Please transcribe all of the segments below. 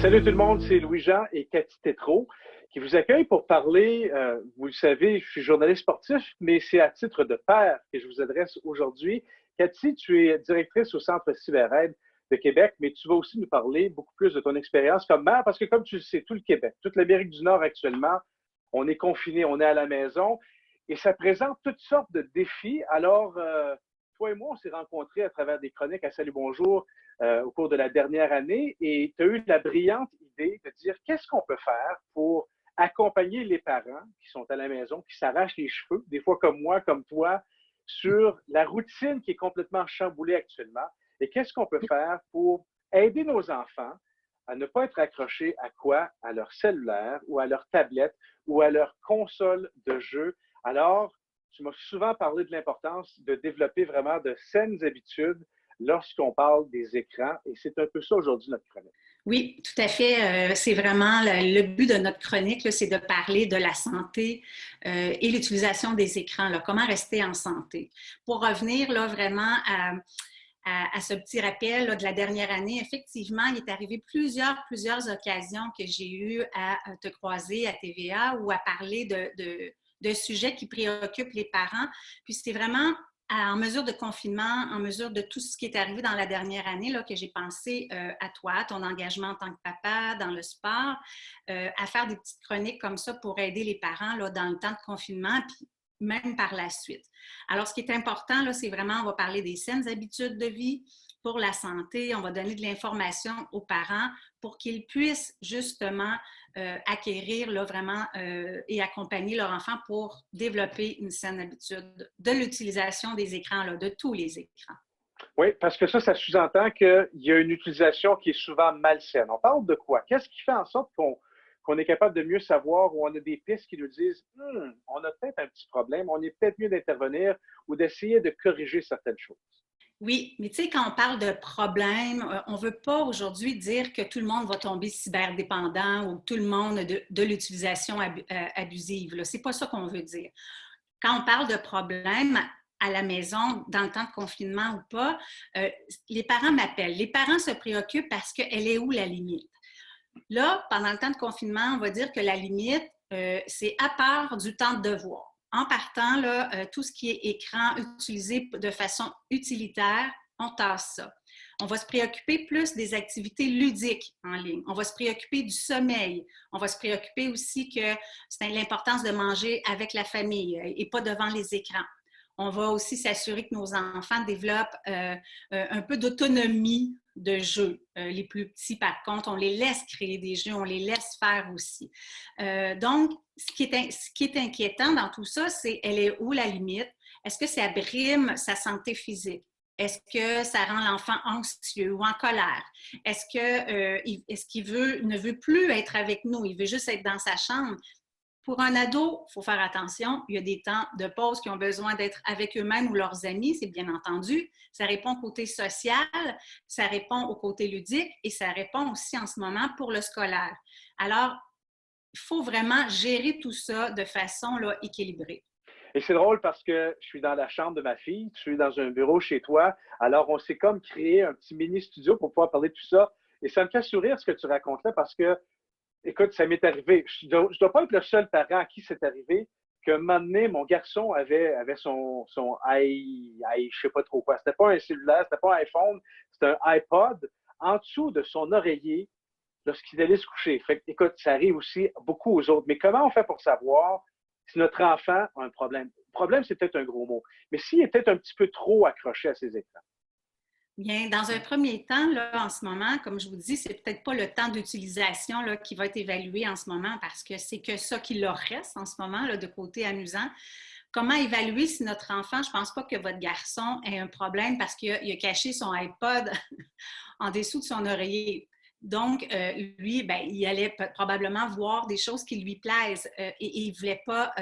Salut tout le monde, c'est Louis-Jean et Cathy Tétrault qui vous accueillent pour parler, vous le savez, je suis journaliste sportif, mais c'est à titre de père que je vous adresse aujourd'hui. Cathy, tu es directrice au Centre CyberAide de Québec, mais tu vas aussi nous parler beaucoup plus de ton expérience comme mère, parce que comme tu le sais, tout le Québec, toute l'Amérique du Nord actuellement, on est confiné, on est à la maison, et ça présente toutes sortes de défis. Alors, toi et moi, on s'est rencontrés à travers des chroniques à Salut Bonjour au cours de la dernière année, et tu as eu la brillante idée de dire qu'est-ce qu'on peut faire pour accompagner les parents qui sont à la maison, qui s'arrachent les cheveux, des fois comme moi, comme toi, sur la routine qui est complètement chamboulée actuellement, et qu'est-ce qu'on peut faire pour aider nos enfants à ne pas être accrochés à quoi? À leur cellulaire ou à leur tablette ou à leur console de jeu. Alors, tu m'as souvent parlé de l'importance de développer vraiment de saines habitudes lorsqu'on parle des écrans, et c'est un peu ça aujourd'hui notre chronique. Oui, tout à fait. C'est vraiment le but de notre chronique, là, c'est de parler de la santé et l'utilisation des écrans, là, comment rester en santé. Pour revenir là, vraiment à ce petit rappel là, de la dernière année, effectivement, il est arrivé plusieurs occasions que j'ai eu à te croiser à TVA ou à parler de sujets qui préoccupent les parents. Puis c'est vraiment en mesure de confinement, en mesure de tout ce qui est arrivé dans la dernière année, là, que j'ai pensé à toi, à ton engagement en tant que papa dans le sport, à faire des petites chroniques comme ça pour aider les parents là, dans le temps de confinement, puis même par la suite. Alors, ce qui est important, là, c'est vraiment, on va parler des saines habitudes de vie pour la santé, on va donner de l'information aux parents pour qu'ils puissent justement acquérir là, vraiment et accompagner leur enfant pour développer une saine habitude de l'utilisation des écrans, là, de tous les écrans. Oui, parce que ça sous-entend qu'il y a une utilisation qui est souvent malsaine. On parle de quoi? Qu'est-ce qui fait en sorte qu'on est capable de mieux savoir, ou on a des pistes qui nous disent on a peut-être un petit problème, on est peut-être mieux d'intervenir ou d'essayer de corriger certaines choses? Oui, mais tu sais, quand on parle de problème, on ne veut pas aujourd'hui dire que tout le monde va tomber cyberdépendant ou tout le monde de l'utilisation abusive. Ce n'est pas ça qu'on veut dire. Quand on parle de problème à la maison, dans le temps de confinement ou pas, les parents m'appellent. Les parents se préoccupent parce qu'elle est où la limite? Là, pendant le temps de confinement, on va dire que la limite, c'est à part du temps de devoir. En partant, là, tout ce qui est écran utilisé de façon utilitaire, on tasse ça. On va se préoccuper plus des activités ludiques en ligne. On va se préoccuper du sommeil. On va se préoccuper aussi que c'est l'importance de manger avec la famille et pas devant les écrans. On va aussi s'assurer que nos enfants développent un peu d'autonomie de jeu. Les plus petits, par contre, on les laisse créer des jeux, on les laisse faire aussi. Donc, ce qui est inquiétant dans tout ça, c'est elle est où la limite? Est-ce que ça brime sa santé physique? Est-ce que ça rend l'enfant anxieux ou en colère? Est-ce qu'il ne veut plus être avec nous? Il veut juste être dans sa chambre. Pour un ado, il faut faire attention. Il y a des temps de pause qui ont besoin d'être avec eux-mêmes ou leurs amis, c'est bien entendu. Ça répond au côté social, ça répond au côté ludique et ça répond aussi en ce moment pour le scolaire. Alors, il faut vraiment gérer tout ça de façon là, équilibrée. Et c'est drôle parce que je suis dans la chambre de ma fille, tu es dans un bureau chez toi, alors on s'est comme créé un petit mini-studio pour pouvoir parler de tout ça. Et ça me fait sourire ce que tu racontes là parce que écoute, ça m'est arrivé. Je ne dois pas être le seul parent à qui c'est arrivé qu'un moment donné, mon garçon avait son je sais pas trop quoi. C'était pas un cellulaire, c'était pas un iPhone, c'était un iPod en dessous de son oreiller lorsqu'il allait se coucher. Fait que, écoute, ça arrive aussi beaucoup aux autres. Mais comment on fait pour savoir si notre enfant a un problème? Le problème, c'est peut-être un gros mot. Mais s'il est peut-être un petit peu trop accroché à ses écrans. Bien, dans un premier temps, là, en ce moment, comme je vous dis, c'est peut-être pas le temps d'utilisation là, qui va être évalué en ce moment parce que c'est que ça qui leur reste en ce moment, là, de côté amusant. Comment évaluer si notre enfant, je ne pense pas que votre garçon ait un problème parce qu'il a caché son iPod en dessous de son oreiller. Donc, lui, ben, il allait probablement voir des choses qui lui plaisent et il ne voulait pas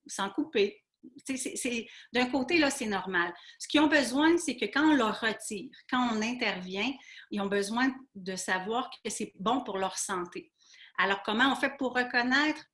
s'en couper. D'un côté, là, c'est normal. Ce qu'ils ont besoin, c'est que quand on leur retire, quand on intervient, ils ont besoin de savoir que c'est bon pour leur santé. Alors, comment on fait pour reconnaître,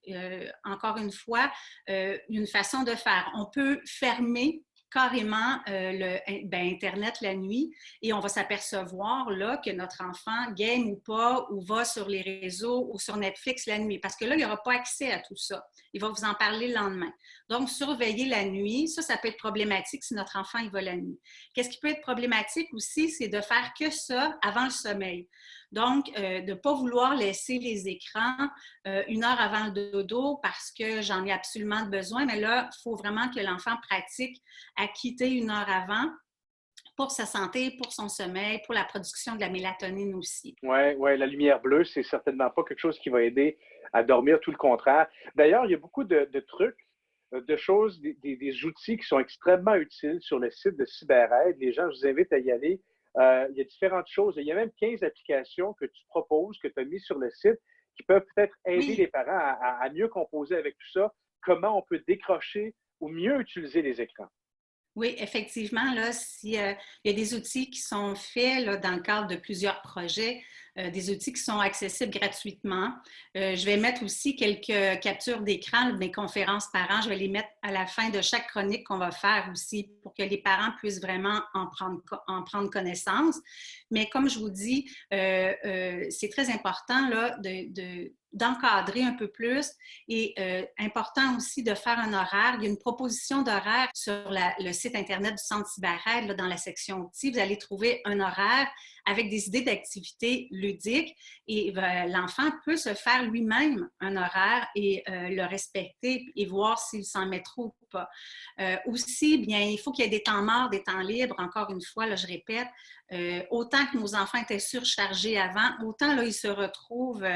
encore une fois, une façon de faire? On peut fermer carrément Internet la nuit et on va s'apercevoir là que notre enfant game ou pas ou va sur les réseaux ou sur Netflix la nuit parce que là, il n'aura pas accès à tout ça. Il va vous en parler le lendemain. Donc, surveiller la nuit, ça peut être problématique si notre enfant il va la nuit. Qu'est-ce qui peut être problématique aussi, c'est de faire que ça avant le sommeil. Donc, de ne pas vouloir laisser les écrans 1 heure avant le dodo parce que j'en ai absolument besoin, mais là, il faut vraiment que l'enfant pratique à quitter 1 heure avant pour sa santé, pour son sommeil, pour la production de la mélatonine aussi. Oui, ouais, la lumière bleue, c'est certainement pas quelque chose qui va aider à dormir, tout le contraire. D'ailleurs, il y a beaucoup de trucs, de choses, des outils qui sont extrêmement utiles sur le site de CyberAide. Les gens, je vous invite à y aller. Il y a différentes choses. Il y a même 15 applications que tu proposes, que tu as mis sur le site, qui peuvent peut-être aider les parents à mieux composer avec tout ça. Comment on peut décrocher ou mieux utiliser les écrans. Oui, effectivement, là, il y a des outils qui sont faits là, dans le cadre de plusieurs projets, des outils qui sont accessibles gratuitement. Je vais mettre aussi quelques captures d'écran de mes conférences parents. Je vais les mettre à la fin de chaque chronique qu'on va faire aussi pour que les parents puissent vraiment en prendre connaissance. Mais comme je vous dis, c'est très important là, d'encadrer un peu plus et important aussi de faire un horaire. Il y a une proposition d'horaire sur le site Internet du Centre CyberAide, dans la section outils. Vous allez trouver un horaire avec des idées d'activités ludiques et l'enfant peut se faire lui-même un horaire et le respecter et voir s'il s'en met trop ou pas. Aussi, bien, il faut qu'il y ait des temps morts, des temps libres. Encore une fois, là, je répète, autant que nos enfants étaient surchargés avant, autant là, ils se retrouvent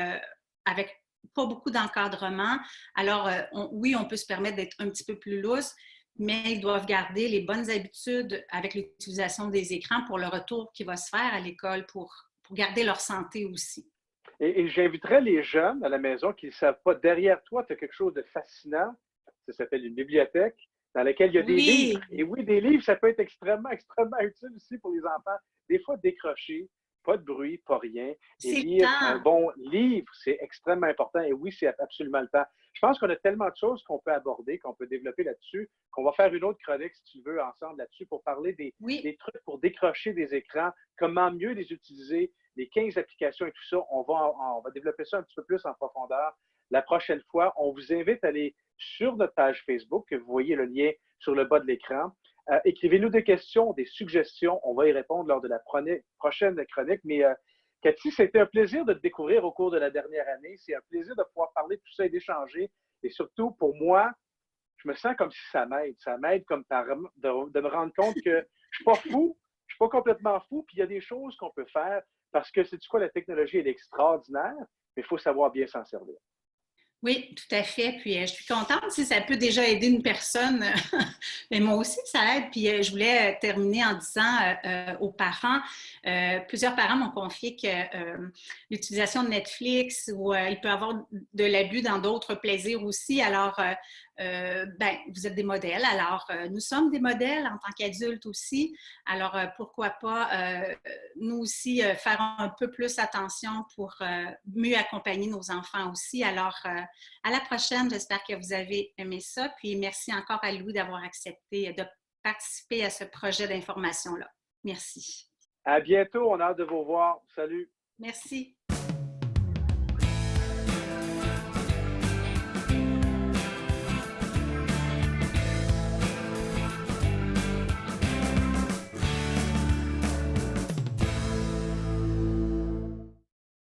avec pas beaucoup d'encadrement. Alors, oui, on peut se permettre d'être un petit peu plus lousse, mais ils doivent garder les bonnes habitudes avec l'utilisation des écrans pour le retour qui va se faire à l'école pour garder leur santé aussi. Et j'inviterais les jeunes à la maison qui ne savent pas, derrière toi, tu as quelque chose de fascinant. Ça s'appelle une bibliothèque dans laquelle il y a des livres. Et oui, des livres, ça peut être extrêmement, extrêmement utile aussi pour les enfants. Des fois, décrocher, pas de bruit, pas rien, et lire un bon livre, c'est extrêmement important. Et oui, c'est absolument le temps. Je pense qu'on a tellement de choses qu'on peut aborder, qu'on peut développer là-dessus, qu'on va faire une autre chronique, si tu veux, ensemble là-dessus, pour parler des trucs pour décrocher des écrans, comment mieux les utiliser, les 15 applications et tout ça. On va développer ça un petit peu plus en profondeur la prochaine fois. On vous invite à aller sur notre page Facebook, que vous voyez le lien sur le bas de l'écran. Écrivez-nous des questions, des suggestions. On va y répondre lors de la prochaine chronique. Mais Cathy, c'était un plaisir de te découvrir au cours de la dernière année. C'est un plaisir de pouvoir parler de tout ça et d'échanger. Et surtout, pour moi, je me sens comme si ça m'aide. Ça m'aide comme de me rendre compte que je ne suis pas fou, je ne suis pas complètement fou. Puis il y a des choses qu'on peut faire parce que, sais-tu quoi, la technologie elle est extraordinaire, mais il faut savoir bien s'en servir. Oui, tout à fait. Puis je suis contente si ça peut déjà aider une personne. Mais moi aussi, ça aide. Puis je voulais terminer en disant aux parents, plusieurs parents m'ont confié que l'utilisation de Netflix ou il peut y avoir de l'abus dans d'autres plaisirs aussi. Alors, vous êtes des modèles. Alors, nous sommes des modèles en tant qu'adultes aussi. Alors, pourquoi pas nous aussi faire un peu plus attention pour mieux accompagner nos enfants aussi. Alors, à la prochaine, j'espère que vous avez aimé ça. Puis, merci encore à Louis d'avoir accepté de participer à ce projet d'information-là. Merci. À bientôt. On a hâte de vous voir. Salut. Merci.